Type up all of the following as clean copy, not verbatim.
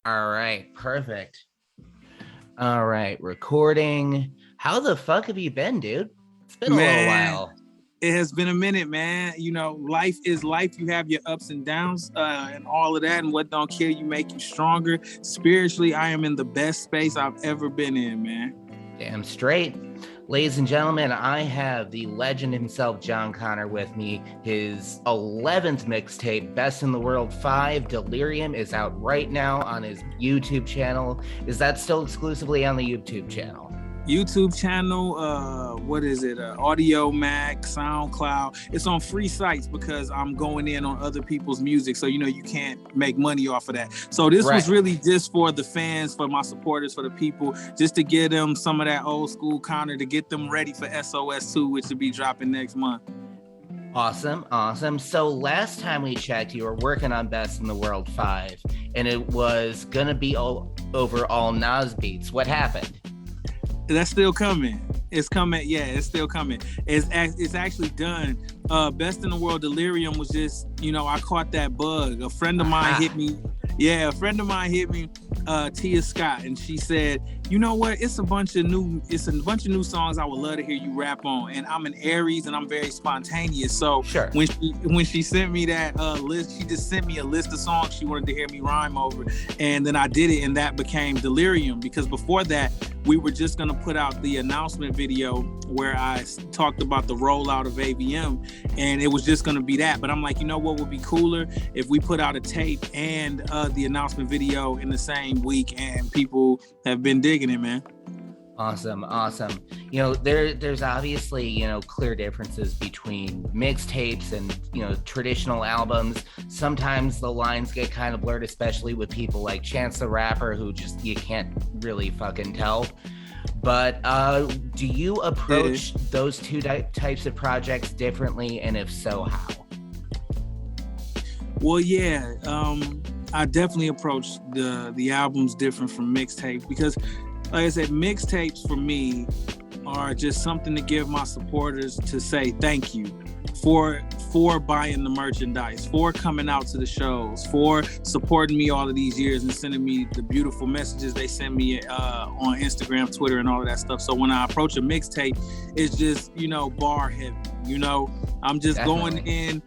All right, perfect. All right, recording. How the fuck have you been, dude? It's been a little Man, while. it has been a minute, man. You know, life is life. You have your ups and downs and all of that. And what don't kill you make you stronger. Spiritually, I am in the best space I've ever been in, man. Damn straight. Ladies and gentlemen, I have the legend himself, Jon Connor, with me. His 11th mixtape, Best in the World 5, Delirium, is out right now on his YouTube channel. Is that still exclusively on the YouTube channel? YouTube channel, what is it? Audio Mac, SoundCloud. It's on free sites because I'm going in on other people's music. So, you can't make money off of that. So this was really just for the fans, for my supporters, for the people, just to get them some of that old school Connor, to get them ready for SOS 2, which will be dropping next month. Awesome. So last time we checked, you were working on Best in the World 5, and it was going to be over all Nas beats. What happened? That's still coming. It's coming. Yeah, it's still coming. It's actually done. Best in the World Delirium was just, I caught that bug. A friend of mine hit me. Yeah, a friend of mine hit me, Tia Scott, and she said, "You know what? It's a bunch of new songs I would love to hear you rap on." And I'm an Aries, and I'm very spontaneous. So sure. when she sent me that list, she just sent me a list of songs she wanted to hear me rhyme over, and then I did it, and that became Delirium. Because before that, we were just gonna put out the announcement video where I talked about the rollout of AVM, and it was just gonna be that. But I'm like, you know what would be cooler if we put out a tape and the announcement video in the same week, and people have been digging it, man. Awesome. There's obviously, clear differences between mixtapes and, traditional albums. Sometimes the lines get kind of blurred, especially with people like Chance the Rapper, who just, you can't really fucking tell. But do you approach those two types of projects differently? And if so, how? Well, yeah, I definitely approach the albums different from mixtapes because, like I said, mixtapes for me are just something to give my supporters to say thank you for buying the merchandise, for coming out to the shows, for supporting me all of these years and sending me the beautiful messages they send me on Instagram, Twitter, and all of that stuff. So when I approach a mixtape, it's just, bar heavy. I'm just Definitely. going in.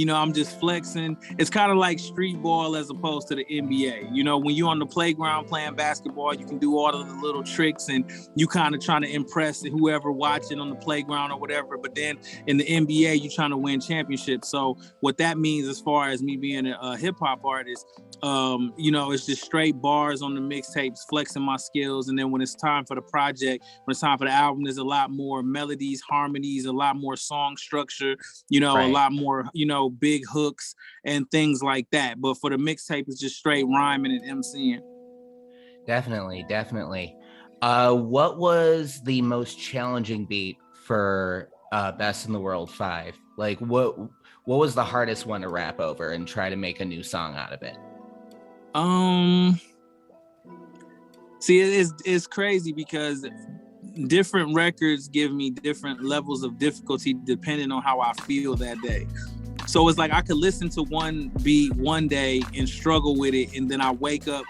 I'm just flexing. It's kind of like street ball as opposed to the NBA. When you're on the playground playing basketball, you can do all of the little tricks and you kind of trying to impress whoever watching on the playground or whatever. But then in the NBA, you're trying to win championships. So what that means as far as me being a hip hop artist, it's just straight bars on the mixtapes, flexing my skills. And then when it's time for the project, when it's time for the album, there's a lot more melodies, harmonies, a lot more song structure, Right. a lot more, big hooks and things like that. But for the mixtape, it's just straight rhyming and MCing. Definitely. What was the most challenging beat for Best in the World 5? Like, what was the hardest one to rap over and try to make a new song out of it? See, it's crazy because different records give me different levels of difficulty depending on how I feel that day. So it's like I could listen to one beat one day and struggle with it, and then I wake up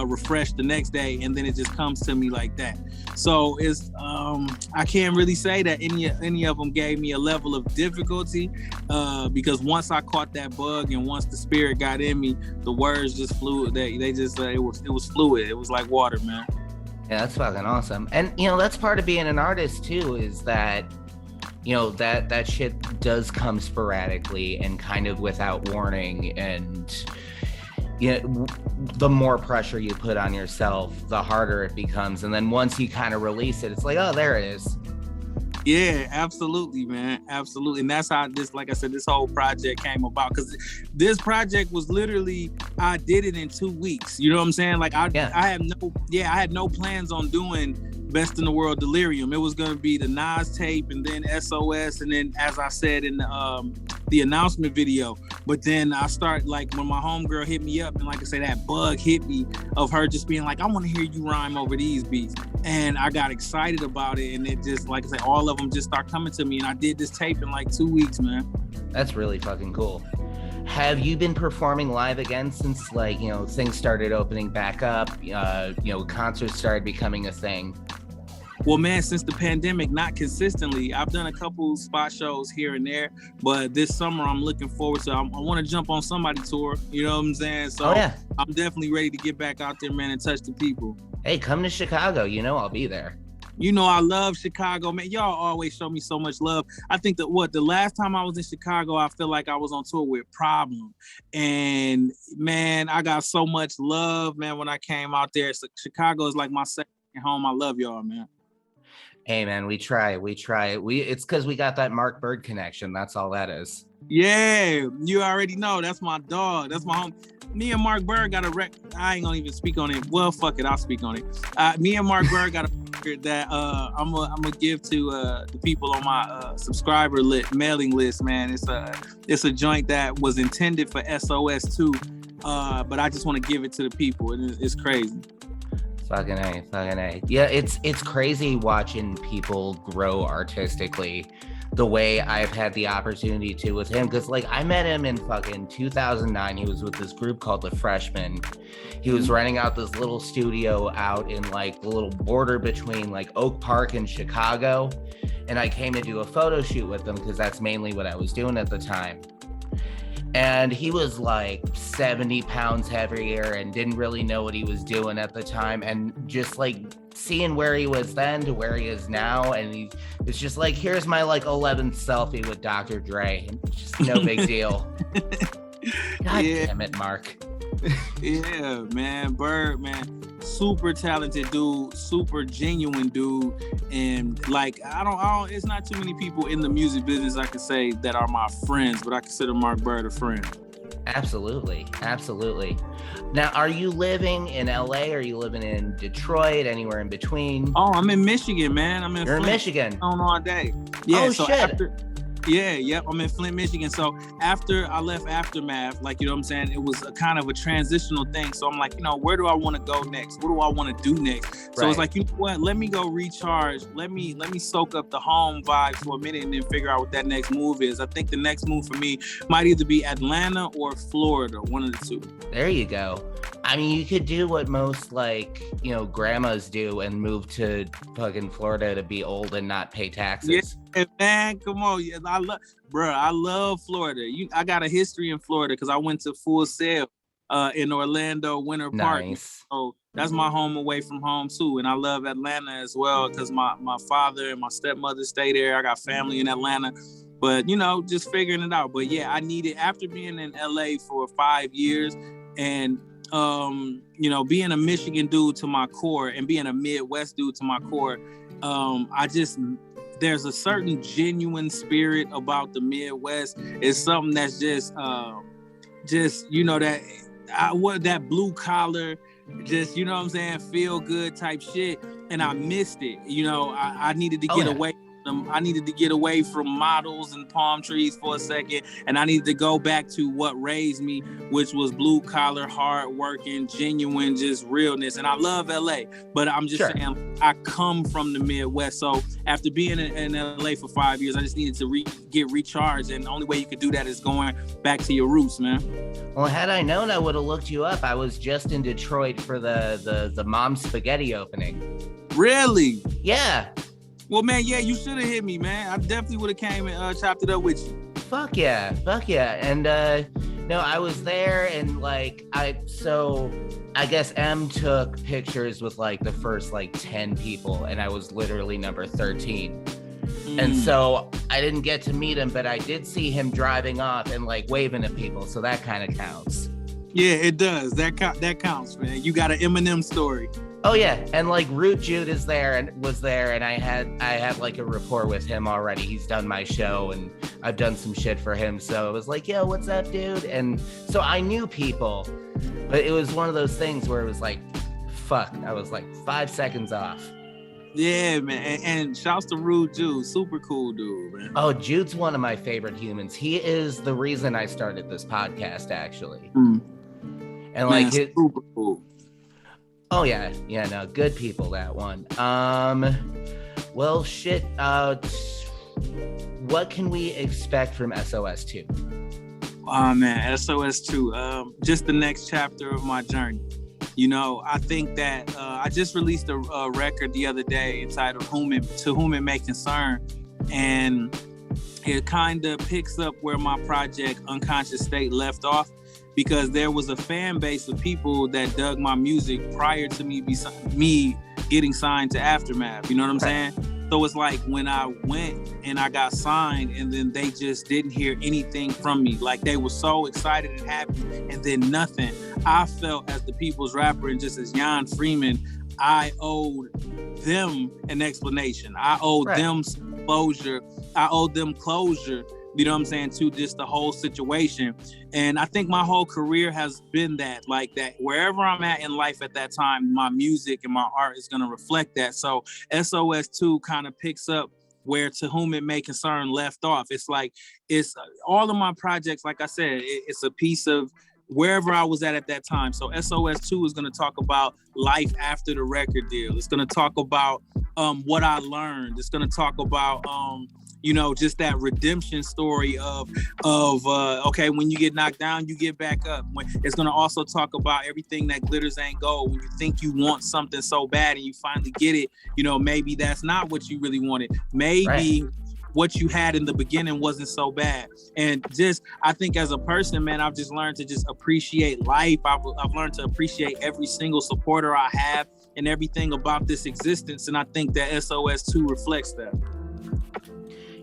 refreshed the next day, and then it just comes to me like that. So it's I can't really say that any of them gave me a level of difficulty because once I caught that bug and once the spirit got in me, the words just flew. They just it was fluid. It was like water, man. Yeah, that's fucking awesome. And that's part of being an artist too, is that that shit does come sporadically and kind of without warning, and the more pressure you put on yourself, the harder it becomes. And then once you kind of release it, it's like, oh, there it is. Yeah, absolutely, man. Absolutely. And that's how like I said, this whole project came about, because this project was literally, I did it in 2 weeks. You know what I'm saying? Like I had no plans on doing Best in the World Delirium. It was going to be the Nas tape and then SOS. And then, as I said in the announcement video, but then I start, like, when my homegirl hit me up, and like I say, that bug hit me of her just being like, I want to hear you rhyme over these beats. And I got excited about it. And it just, like I say, all of them just start coming to me. And I did this tape in like 2 weeks, man. That's really fucking cool. Have you been performing live again since, like, things started opening back up? Concerts started becoming a thing. Well, man, since the pandemic, not consistently. I've done a couple spot shows here and there, but this summer I'm looking forward to. I want to jump on somebody tour. You know what I'm saying? So I'm definitely ready to get back out there, man, and touch the people. Hey, come to Chicago. I'll be there. I love Chicago, man. Y'all always show me so much love. I think that the last time I was in Chicago, I feel like I was on tour with Problem. And man, I got so much love, man, when I came out there. So Chicago is like my second home. I love y'all, man. Hey, man, we try. It's because we got that Mark Bird connection. That's all that is. Yeah, you already know. That's my dog. That's my home. Me and Mark Bird got a I ain't gonna even speak on it. Well, fuck it, I'll speak on it. Me and Mark Bird got a record that I'm gonna give to the people on my subscriber mailing list, man. It's a joint that was intended for SOS too, but I just want to give it to the people, and it's crazy. Fucking A. Yeah, it's crazy watching people grow artistically the way I've had the opportunity to with him. Because, like, I met him in fucking 2009. He was with this group called The Freshmen. He was renting out this little studio out in, like, the little border between, like, Oak Park and Chicago. And I came to do a photo shoot with him because that's mainly what I was doing at the time. And he was like 70 pounds heavier and didn't really know what he was doing at the time. And just like seeing where he was then to where he is now. And it's just like, here's my like 11th selfie with Dr. Dre. Just no big deal. God damn it, Mark. Yeah, man. Bird, man. Super talented dude, super genuine dude. And like, I don't, it's not too many people in the music business I can say that are my friends, but I consider Mark Bird a friend. Absolutely. Now, are you living in LA? Are you living in Detroit? Anywhere in between? Oh, I'm in Michigan, man. You're in Michigan. On all day. Yeah. Oh, so shit. I'm in Flint, Michigan. So after I left Aftermath, like, you know what I'm saying, it was a kind of a transitional thing. So I'm like, where do I want to go next? What do I want to do next? So it's like, you know what? Let me go recharge. Let me soak up the home vibes for a minute and then figure out what that next move is. I think the next move for me might either be Atlanta or Florida, one of the two. There you go. I mean, you could do what most, like, grandmas do and move to fucking Florida to be old and not pay taxes. Yeah, man, come on. I love Florida. I got a history in Florida because I went to Full Sail in Orlando, Winter Park. So that's my home away from home too. And I love Atlanta as well because my father and my stepmother stay there. I got family in Atlanta. But, just figuring it out. But yeah, I needed, after being in LA for 5 years and being a Michigan dude to my core and being a Midwest dude to my core, there's a certain genuine spirit about the Midwest. It's something that's that blue collar, just, you know what I'm saying, feel good type shit. And I missed it. I needed to get away. I needed to get away from models and palm trees for a second, and I needed to go back to what raised me, which was blue collar, hard working, genuine, just realness. And I love LA, but I'm just saying, I come from the Midwest. So after being in LA for 5 years, I just needed to get recharged, and the only way you could do that is going back to your roots, man. Well, had I known, I would have looked you up. I was just in Detroit for the Mom Spaghetti opening. Really? Yeah. Well, man, yeah, you should have hit me, man. I definitely would have came and chopped it up with you. Fuck yeah. And I was there, and I guess M took pictures with like the first 10 people, and I was literally number 13. And so I didn't get to meet him, but I did see him driving off and waving at people, so that kind of counts. Yeah, it does. That counts, man. You got an Eminem story. Oh yeah, and Root Jude was there, and I had a rapport with him already. He's done my show, and I've done some shit for him. So it was like, yo, what's up, dude? And so I knew people, but it was one of those things where it was like, fuck, I was 5 seconds off. Yeah, man, and shouts to Rude Jude, super cool dude, man. Oh, Jude's one of my favorite humans. He is the reason I started this podcast, actually. And man, super cool. Oh yeah, no, good people, that one. Well, shit. What can we expect from SOS 2? Oh man, SOS2, just the next chapter of my journey. You know, I think that I just released a record the other day entitled To Whom It May Concern, and it kind of picks up where my project Unconscious State left off, because there was a fan base of people that dug my music prior to me getting signed to Aftermath. You know what I'm saying? So it's like when I went and I got signed and then they just didn't hear anything from me. Like they were so excited and happy and then nothing. I felt as the people's rapper and just as Jan Freeman, I owed them an explanation. I owed them closure. I owed them closure, you know what I'm saying, to just the whole situation. And I think my whole career has been that, like that. Wherever I'm at in life at that time, my music and my art is going to reflect that. So SOS2 kind of picks up where To Whom It May Concern left off. It's like, it's all of my projects, like I said, it's a piece of wherever I was at that time. So SOS2 is going to talk about life after the record deal. It's going to talk about what I learned. It's going to talk about, you know, just that redemption story of okay, when you get knocked down, you get back up. It's going to also talk about everything that glitters ain't gold. When you think you want something so bad and you finally get it, you know, maybe that's not what you really wanted. Maybe what you had in the beginning wasn't so bad. And just, I think as a person, man, I've just learned to just appreciate life. I've learned to appreciate every single supporter I have and everything about this existence. And I think that SOS2 reflects that.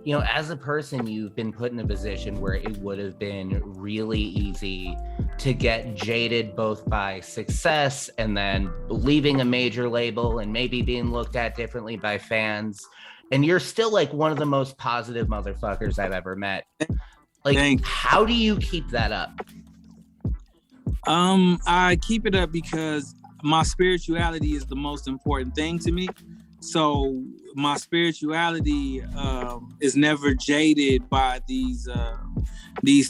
You know, as a person, you've been put in a position where it would have been really easy to get jaded both by success and then leaving a major label and maybe being looked at differently by fans. And you're still like one of the most positive motherfuckers I've ever met. Like, how do you keep that up? I keep it up because my spirituality is the most important thing to me. So my spirituality is never jaded by these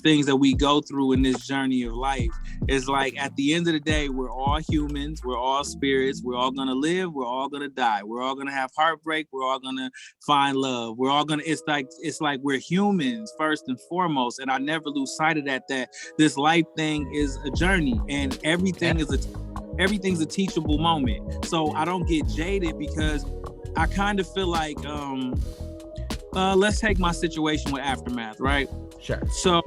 things that we go through in this journey of life. It's like at the end of the day, we're all humans, we're all spirits, we're all gonna live, we're all gonna die, we're all gonna have heartbreak, we're all gonna find love, we're all gonna. It's like we're humans first and foremost, and I never lose sight of that. That this life thing is a journey, and everything's a teachable moment. So I don't get jaded because I kind of feel like, let's take my situation with Aftermath, right? Sure. So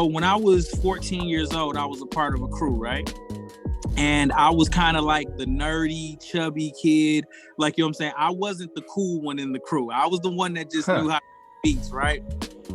when I was 14 years old, I was a part of a crew, right? And I was kind of like the nerdy, chubby kid. Like, you know what I'm saying? I wasn't the cool one in the crew. I was the one that just knew how to beats, right?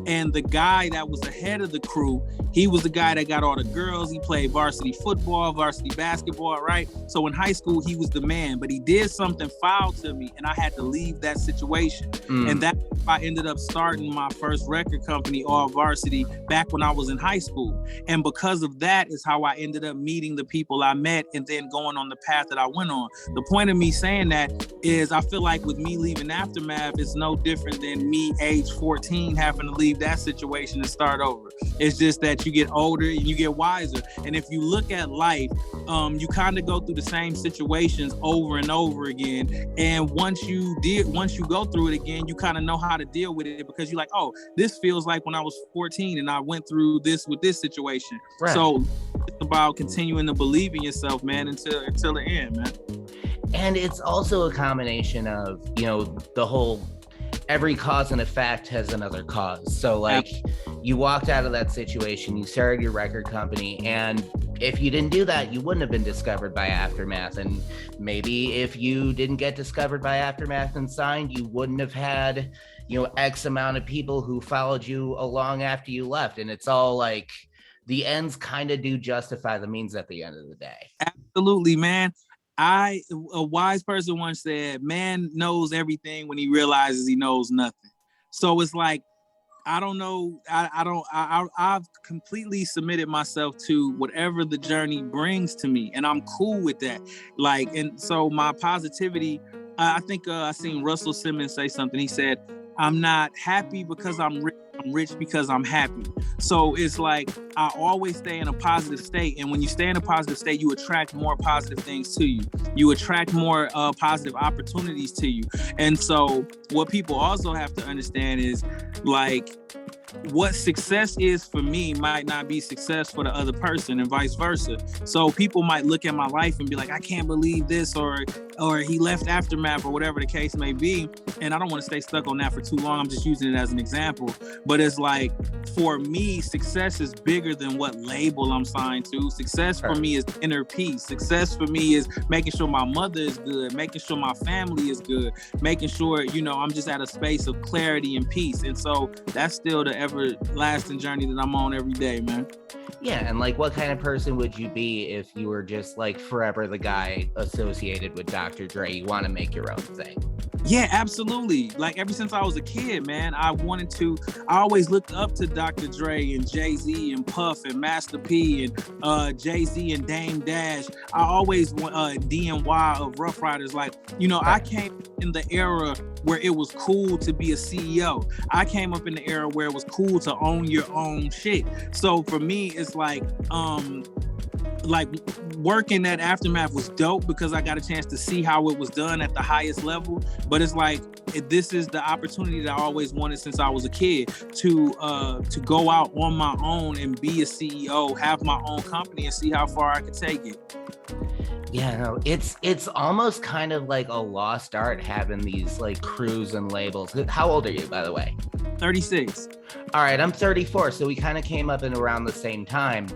And the guy that was the head of the crew, he was the guy that got all the girls. He played varsity football, varsity basketball, right? So in high school, he was the man, but he did something foul to me and I had to leave that situation. And that I ended up starting my first record company, All Varsity, back when I was in high school. And because of that is how I ended up meeting the people I met and then going on the path that I went on. The point of me saying that is I feel like with me leaving Aftermath, it's no different than me age 14 having to leave that situation and start over. It's just that you get older and you get wiser. And if you look at life, you kind of go through the same situations over and over again. And once you go through it again, you kind of know how to deal with it because you're like, oh, this feels like when I was 14 and I went through this with this situation. Right. So it's about continuing to believe in yourself, man, until the end, man. And it's also a combination of, you know, the whole every cause and effect has another cause. So like you walked out of that situation, you started your record company, and if you didn't do that, you wouldn't have been discovered by Aftermath. And maybe if you didn't get discovered by Aftermath and signed, you wouldn't have had, you know, X amount of people who followed you along after you left. And it's all like the ends kind of do justify the means at the end of the day. Absolutely, man. A wise person once said, man knows everything when he realizes he knows nothing. So it's like, I don't know. I've completely submitted myself to whatever the journey brings to me. And I'm cool with that. Like, and so my positivity, I think I seen Russell Simmons say something. He said, I'm not happy because I'm rich. I'm rich because I'm happy. So it's like I always stay in a positive state. And when you stay in a positive state, you attract more positive things to you. You attract more positive opportunities to you. And so what people also have to understand is like what success is for me might not be success for the other person, and vice versa. So people might look at my life and be like, I can't believe this, or he left Aftermath, or whatever the case may be. And I don't want to stay stuck on that for too long. I'm just using it as an example. But it's like, for me, success is bigger than what label I'm signed to. Success for me is inner peace. Success for me is making sure my mother is good, making sure my family is good, making sure, you know, I'm just at a space of clarity and peace. And so that's still the everlasting journey that I'm on every day, man. Yeah, and like, what kind of person would you be if you were just like forever the guy associated with Dr. Dre? You want to make your own thing. Yeah, absolutely. Like, ever since I was a kid, man, I always looked up to Dr. Dre and Jay-Z and Puff and Master P and Jay-Z and Dame Dash. I always want DNY of Rough Riders. Like, you know, I came in the era where it was cool to be a CEO. I came up in the era where it was cool to own your own shit. So for me, it's like working at Aftermath was dope because I got a chance to see how it was done at the highest level. But it's like, this is the opportunity that I always wanted since I was a kid, to go out on my own and be a CEO, have my own company, and see how far I could take it. Yeah, no, it's almost kind of like a lost art having these like crews and labels. How old are you, by the way? 36. All right, I'm 34, so we kind of came up in around the same time,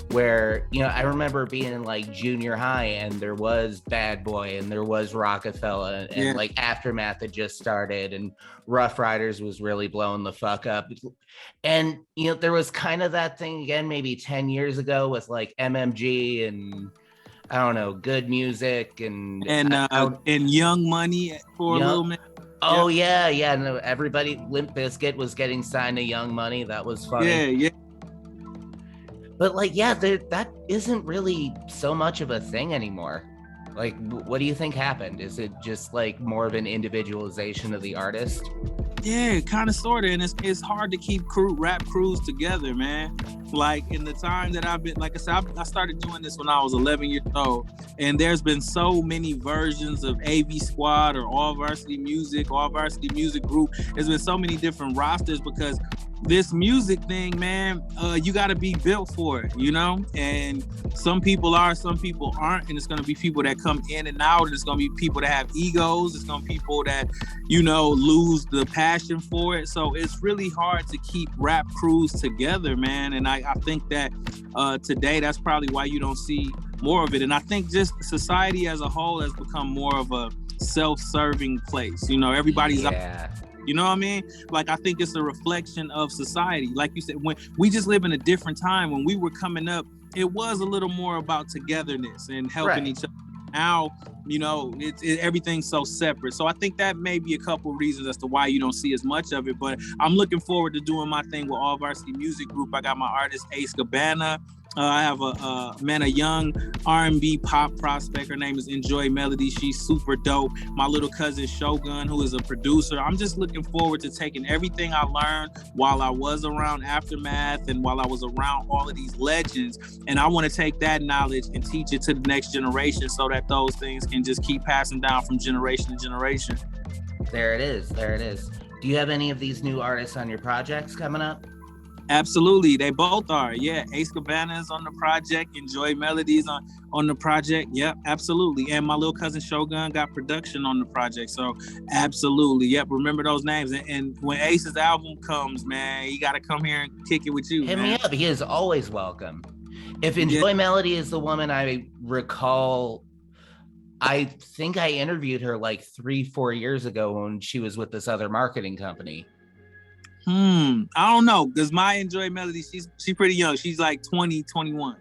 where, you know, I remember being in like junior high and there was Bad Boy and there was Rockefeller and like Aftermath had just started and Rough Riders was really blowing the fuck up. And, you know, there was kind of that thing again, maybe 10 years ago with like MMG and I don't know, Good Music and Young Money for a little minute. Oh yeah. No, everybody, Limp Bizkit was getting signed to Young Money. That was funny. Yeah. But like, yeah, that isn't really so much of a thing anymore. Like, what do you think happened? Is it just like more of an individualization of the artist? Yeah, kind of, sort of. And it's hard to keep rap crews together, man. Like, in the time that I've been, like I said, I started doing this when I was 11 years old. And there's been so many versions of AV Squad or All Varsity Music Group. There's been so many different rosters because this music thing, man, you got to be built for it, you know? And some people are, some people aren't. And it's going to be people that come in and out. And it's going to be people that have egos. It's going to be people that, you know, lose the passion for it. So it's really hard to keep rap crews together, man. And I think that today, that's probably why you don't see more of it. And I think just society as a whole has become more of a self-serving place. You know, everybody's out. You know what I mean? Like, I think it's a reflection of society. Like you said, when we just live in a different time. When we were coming up, it was a little more about togetherness and helping each other. Now, you know, everything's so separate. So I think that may be a couple of reasons as to why you don't see as much of it. But I'm looking forward to doing my thing with All Varsity Music Group. I got my artist Ace Cabana. I have a young R&B pop prospect. Her name is Enjoy Melody. She's super dope. My little cousin Shogun, who is a producer. I'm just looking forward to taking everything I learned while I was around Aftermath and while I was around all of these legends. And I want to take that knowledge and teach it to the next generation so that those things can just keep passing down from generation to generation. There it is. Do you have any of these new artists on your projects coming up? Absolutely, they both are. Yeah, Ace Cabana is on the project. Enjoy Melodies on the project. Yep, absolutely. And my little cousin Shogun got production on the project. So absolutely, yep. Remember those names. And when Ace's album comes, man, he got to come here and kick it with you. Hit me up. He is always welcome. If Enjoy Melody is the woman I recall, I think I interviewed her like 3-4 years ago when she was with this other marketing company. I don't know, because my Enjoy Melody, she's pretty young. She's like 20, 21.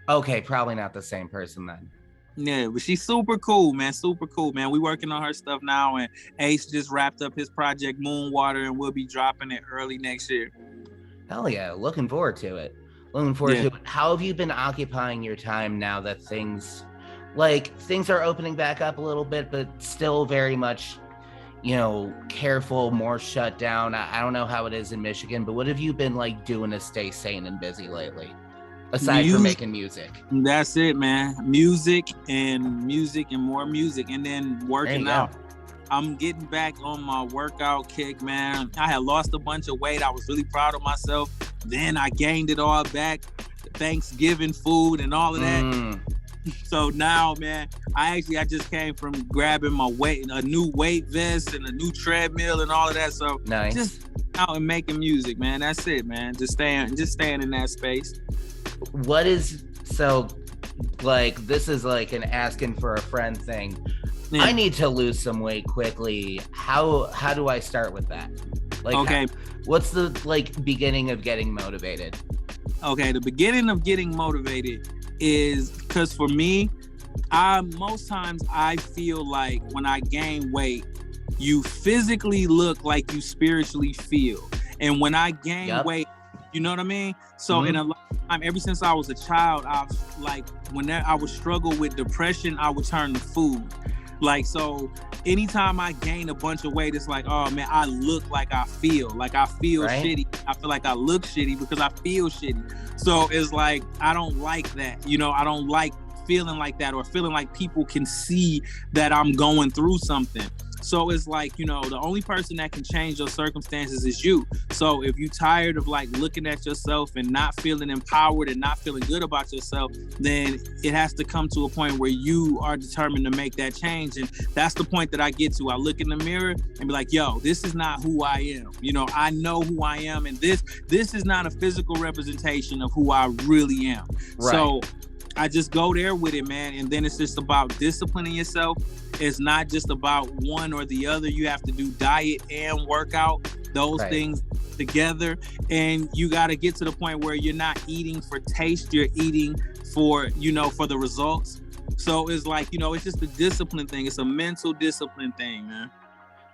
Okay, probably not the same person then. Yeah, but she's super cool, man. Super cool, man. We working on her stuff now, and Ace just wrapped up his project Moonwater, and we'll be dropping it early next year. Hell yeah, looking forward to it. To it. How have you been occupying your time now that things are opening back up a little bit, but still very much, you know, careful, more shut down? I don't know how it is in Michigan, but what have you been like doing to stay sane and busy lately? Aside from making music. That's it, man. Music and more music, and then working out. I'm getting back on my workout kick, man. I had lost a bunch of weight. I was really proud of myself. Then I gained it all back. Thanksgiving food and all of that. So now, man, I just came from grabbing my a new weight vest and a new treadmill and all of that. So nice. Just out and making music, man. That's it, man. Just staying in that space. What is so like? This is like an asking for a friend thing. Yeah. I need to lose some weight quickly. How do I start with that? Like, okay, what's the beginning of getting motivated? Okay, the beginning of getting motivated is because for me, most times I feel like when I gain weight, you physically look like you spiritually feel, and when I gain weight, you know what I mean? So in a lot of time, ever since I was a child, I've whenever I would struggle with depression, I would turn to food. So anytime I gain a bunch of weight, it's like, oh man, I look like I feel right? Shitty. I feel like I look shitty because I feel shitty. So it's like, I don't like that. I don't like feeling like that or feeling like people can see that I'm going through something. So it's like, the only person that can change your circumstances is you. So if you're tired of looking at yourself and not feeling empowered and not feeling good about yourself, then it has to come to a point where you are determined to make that change. And that's the point that I get to. I look in the mirror and be like, yo, this is not who I am. I know who I am. And this is not a physical representation of who I really am. Right. So I just go there with it, man. And then it's just about disciplining yourself. It's not just about one or the other. You have to do diet and workout, those things together. And you got to get to the point where you're not eating for taste. You're eating for, for the results. So it's like, it's just a discipline thing. It's a mental discipline thing, man.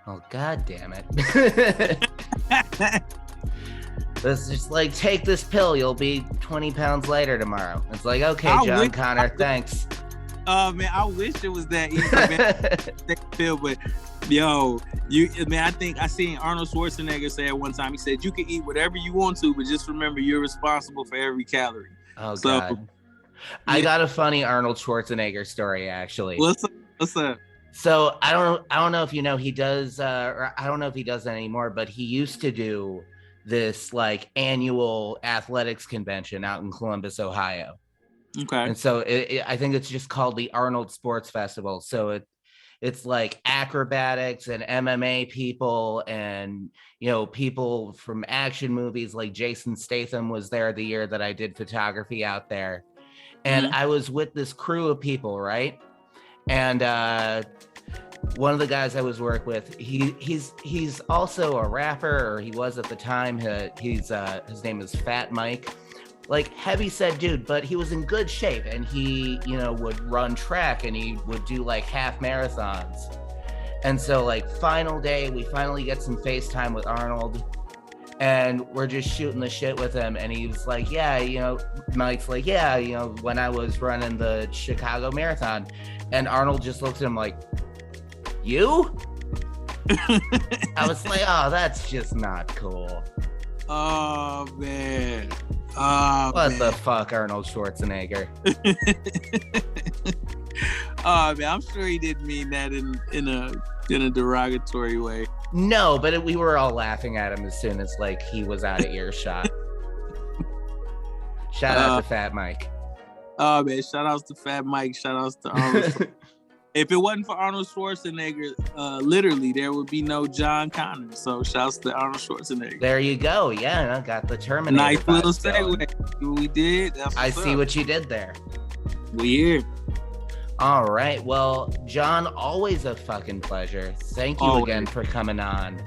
Oh, God damn it. It's just like, take this pill, you'll be 20 pounds lighter tomorrow. It's like, okay, Jon Connor, thanks. Man, I wish it was that easy, man. Take a pill, but yo, I think I seen Arnold Schwarzenegger say at one time, he said, you can eat whatever you want to, but just remember you're responsible for every calorie. Oh, God. I got a funny Arnold Schwarzenegger story, actually. What's up? So I don't know if he does, or I don't know if he does that anymore, but he used to do this annual athletics convention out in Columbus, Ohio. Okay. And so I think it's just called the Arnold Sports Festival. So it's like acrobatics and MMA people and, people from action movies, like Jason Statham was there the year that I did photography out there. And I was with this crew of people, right? And one of the guys I was working with, he's also a rapper, or he was at the time. His name is Fat Mike. Heavy set dude, but he was in good shape, and he, would run track, and he would do half marathons. And so final day, we finally get some FaceTime with Arnold, and we're just shooting the shit with him. And he was like, yeah, Mike's like, yeah, when I was running the Chicago Marathon. And Arnold just looks at him like, you? I was like, oh, that's just not cool. Oh, man. What the fuck, Arnold Schwarzenegger? Oh, man, I'm sure he didn't mean that in a derogatory way. No, but we were all laughing at him as soon as he was out of earshot. Shout out to Fat Mike. Oh, man, shout outs to Fat Mike. Shout outs to Arnold. If it wasn't for Arnold Schwarzenegger, literally, there would be no Jon Connor. So shouts to Arnold Schwarzenegger. There you go. Yeah, I got the Terminator. Nice little segue. We did. I see what you did there. Weird. All right. Well, Jon, always a fucking pleasure. Thank you again for coming on.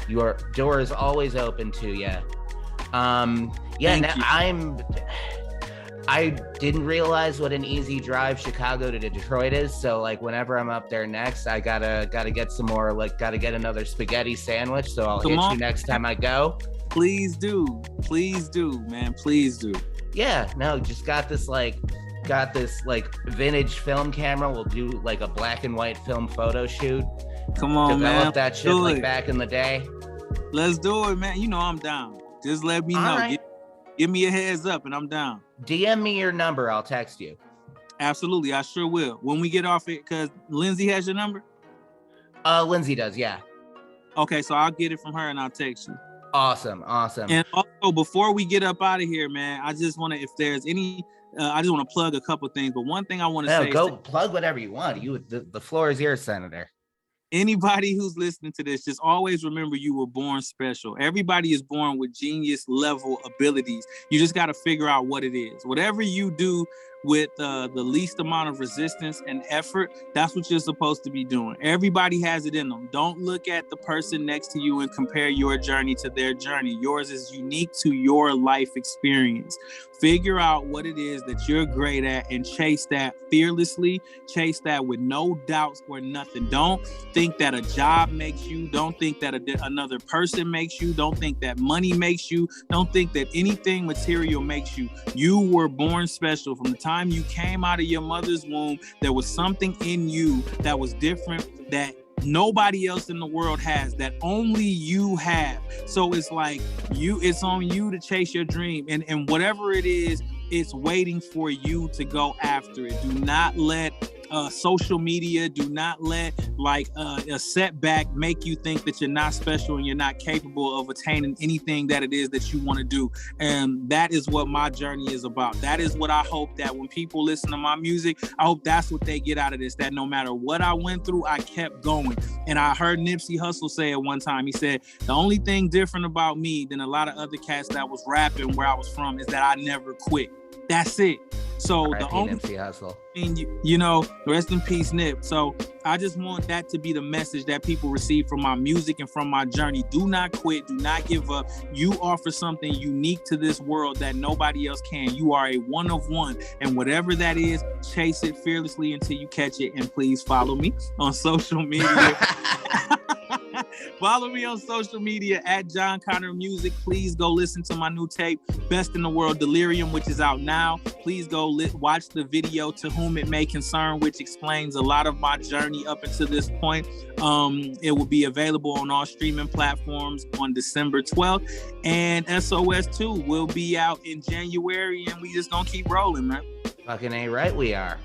Your door is always open to you. I didn't realize what an easy drive Chicago to Detroit is. So whenever I'm up there next, I gotta get some more, gotta get another spaghetti sandwich. So I'll hit you next time I go. Please do, man. Please do. Yeah, no, just got this vintage film camera. We'll do a black and white film photo shoot. Come on, Develop man. that shit back in the day. Let's do it, man. I'm down. Just let me know. Right. Give me a heads up and I'm down. DM me your number. I'll text you. Absolutely. I sure will. When we get off it, because Lindsay has your number? Lindsay does, yeah. Okay, so I'll get it from her and I'll text you. Awesome. And also, before we get up out of here, man, I just want to, if there's any, I just want to plug a couple things. But one thing I want to say, go plug whatever you want. The floor is yours, Senator. Anybody who's listening to this, just always remember you were born special. Everybody is born with genius level abilities. You just got to figure out what it is. Whatever you do with the least amount of resistance and effort, that's what you're supposed to be doing. Everybody has it in them. Don't look at the person next to you and compare your journey to their journey. Yours is unique to your life experience. Figure out what it is that you're great at and chase that fearlessly. Chase that with no doubts or nothing. Don't think that a job makes you. Don't think that another person makes you. Don't think that money makes you. Don't think that anything material makes you. You were born special. From the time you came out of your mother's womb, there was something in you that was different, that nobody else in the world has, that only you have. So it's like it's on you to chase your dream, and whatever it is, it's waiting for you to go after it. Do not let social media, do not let a setback make you think that you're not special and you're not capable of attaining anything that it is that you want to do. And that is what my journey is about. That is what I hope that when people listen to my music, I hope that's what they get out of this, that no matter what I went through, I kept going. And I heard Nipsey Hussle say it one time. He said, the only thing different about me than a lot of other cats that was rapping where I was from is that I never quit. That's it. So the only thing, rest in peace, Nip. So I just want that to be the message that people receive from my music and from my journey. Do not quit. Do not give up. You offer something unique to this world that nobody else can. You are a one of one. And whatever that is, chase it fearlessly until you catch it. And please follow me on social media. Follow me on social media at Jon Connor Music. Please go listen to my new tape, Best in the World, Delirium, which is out now. Please go watch the video To Whom It May Concern, which explains a lot of my journey up until this point. It will be available on all streaming platforms on December 12th. And SOS 2 will be out in January, and we just gonna keep rolling, man. Fucking A right we are.